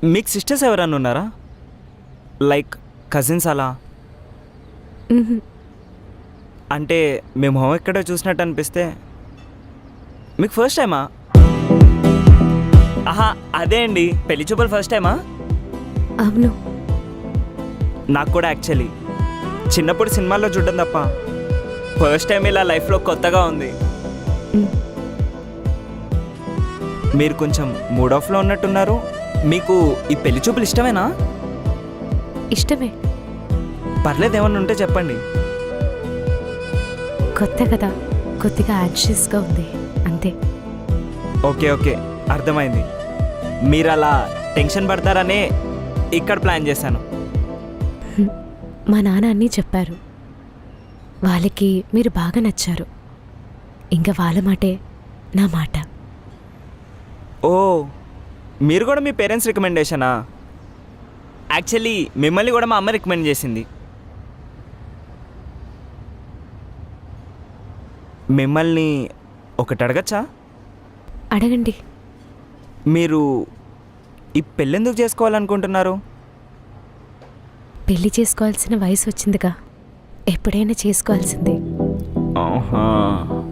మీకు సిస్టర్స్ ఎవరన్నా ఉన్నారా? లైక్ కజిన్స్ అలా? మ్హూ. అంటే మేము హోమ్ ఎక్కడో చూసినట్టు అనిపిస్తే. మీకు ఫస్ట్ టైమా? ఆహా, అదే అండి, పెళ్లి చూపులు ఫస్ట్ టైమా? అవును. నాకు కూడా యాక్చువల్లీ చిన్నప్పుడు సినిమాల్లో చూడడం తప్ప ఫస్ట్ టైం ఇలా లైఫ్లో కొత్తగా ఉంది. మ్. మీరు కొంచెం మూడ్ ఆఫ్లో ఉన్నట్టున్నారు. మీకు ఈ పెళ్లి చూపులు ఇష్టమేనా? ఇష్టమే. పర్లేదు, ఏమన్నా ఉంటే చెప్పండి. కొత్త కదా, కొద్దిగా యాన్షియస్గా ఉంది అంతే. ఓకే ఓకే, అర్థమైంది. మీరు అలా టెన్షన్ పడతారనే ఇక్కడ ప్లాన్ చేశాను. మా నాన్న అన్నీ చెప్పారు. వాళ్ళకి మీరు బాగా నచ్చారు. ఇంకా వాళ్ళ మాటే నా మాట. ఓ, మీరు కూడా మీ పేరెంట్స్ రికమెండేషనా? యాక్చువల్లీ మిమ్మల్ని కూడా మా అమ్మ రికమెండ్ చేసింది. మిమ్మల్ని ఒకటి అడగచ్చా? అడగండి. మీరు ఈ పెళ్ళెందుకు చేసుకోవాలనుకుంటున్నారు? పెళ్లి చేసుకోవాల్సిన వయసు వచ్చిందిగా, ఎప్పుడైనా చేసుకోవాల్సిందే. ఆహా.